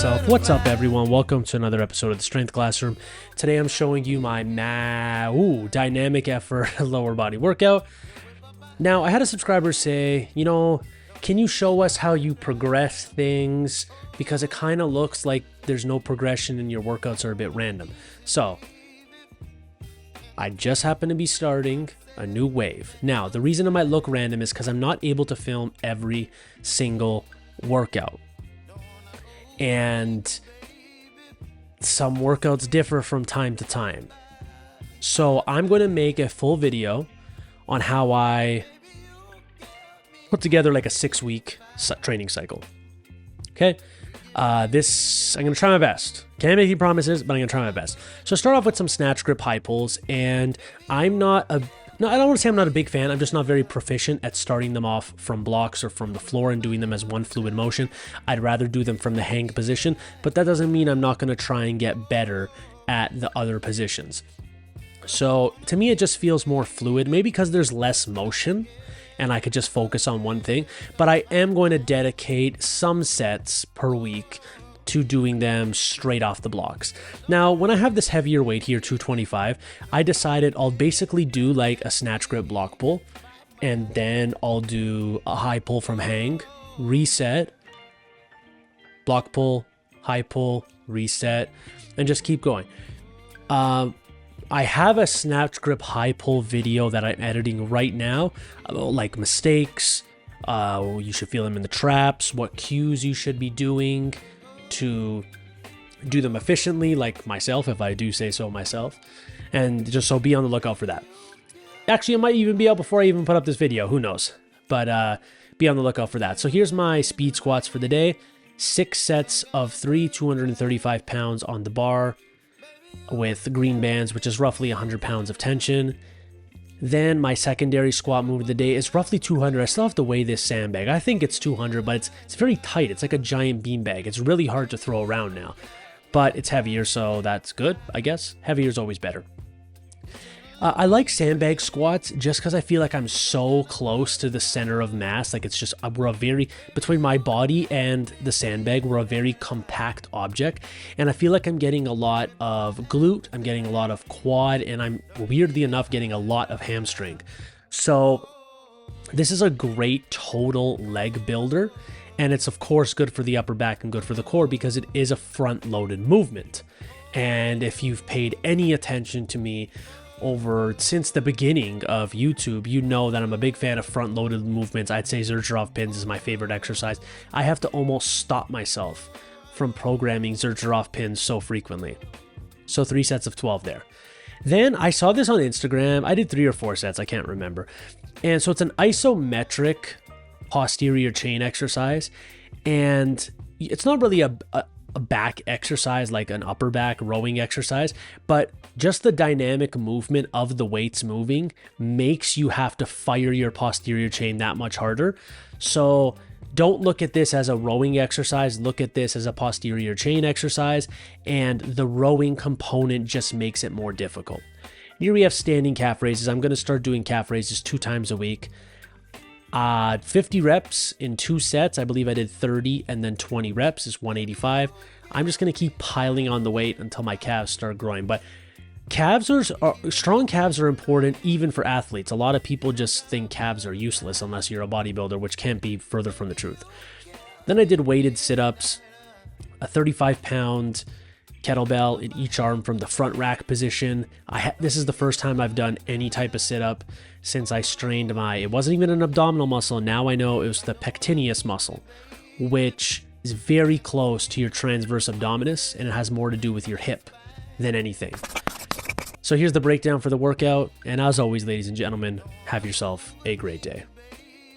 myself. What's up, everyone? Welcome to another episode of the Strength Classroom. Today I'm showing you my dynamic effort lower body workout. Now, I had a subscriber say, can you show us how you progress things? Because it kind of looks like there's no progression and your workouts are a bit random. So, I just happen to be starting a new wave. Now, the reason it might look random is because I'm not able to film every single workout. And some workouts differ from time to time. So I'm going to make a full video on how I put together like a 6-week training cycle. Okay. I'm going to try my best. Can't make any promises, but I'm going to try my best. So start off with some snatch grip high pulls. And I don't want to say I'm not a big fan. I'm just not very proficient at starting them off from blocks or from the floor and doing them as one fluid motion. I'd rather do them from the hang position, but that doesn't mean I'm not going to try and get better at the other positions. So to me, it just feels more fluid, maybe because there's less motion and I could just focus on one thing, but I am going to dedicate some sets per week to doing them straight off the blocks. Now, when I have this heavier weight here, 225, I decided I'll basically do like a snatch grip block pull, and then I'll do a high pull from hang, reset, block pull, high pull, reset, and just keep going. I have a snatch grip high pull video that I'm editing right now, like mistakes, you should feel them in the traps, what cues you should be doing to do them efficiently, like myself, if I do say so myself, and just so be on the lookout for that. Actually, it might even be out before I even put up this video, who knows, but be on the lookout for that. So here's my speed squats for the day. 6 sets of 3 235 pounds on the bar with green bands, which is roughly 100 pounds of tension. Then my secondary squat move of the day is roughly 200. I still have to weigh this sandbag. I think it's 200, but it's very tight. It's like a giant beanbag. It's really hard to throw around now, but it's heavier, so that's good, I guess. Heavier is always better. I like sandbag squats just because I feel like I'm so close to the center of mass. Like it's just, between my body and the sandbag, we're a very compact object. And I feel like I'm getting a lot of glute, I'm getting a lot of quad, and I'm weirdly enough getting a lot of hamstring. So this is a great total leg builder. And it's of course good for the upper back and good for the core because it is a front loaded movement. And if you've paid any attention to me since the beginning of YouTube, you know that I'm a big fan of front-loaded movements. I'd say Zergerov pins is my favorite exercise. I have to almost stop myself from programming Zergerov pins so frequently. So 3 sets of 12 there. Then I saw this on Instagram. I did 3 or 4 sets, I can't remember. And so it's an isometric posterior chain exercise. And it's not really a back exercise like an upper back rowing exercise, but just the dynamic movement of the weights moving makes you have to fire your posterior chain that much harder. So don't look at this as a rowing exercise, look at this as a posterior chain exercise, and the rowing component just makes it more difficult. Here we have standing calf raises. I'm going to start doing calf raises 2 times a week. 50 reps in 2 sets. I believe I did 30 and then 20 reps is 185. I'm just going to keep piling on the weight until my calves start growing. But strong calves are important even for athletes. A lot of people just think calves are useless unless you're a bodybuilder, which can't be further from the truth. Then I did weighted sit-ups, a 35-pound kettlebell in each arm from the front rack position. This is the first time I've done any type of sit-up since I strained it wasn't even an abdominal muscle. Now I know it was the pectineus muscle, which is very close to your transverse abdominis, and it has more to do with your hip than anything. So here's the breakdown for the workout. And as always, ladies and gentlemen, have yourself a great day.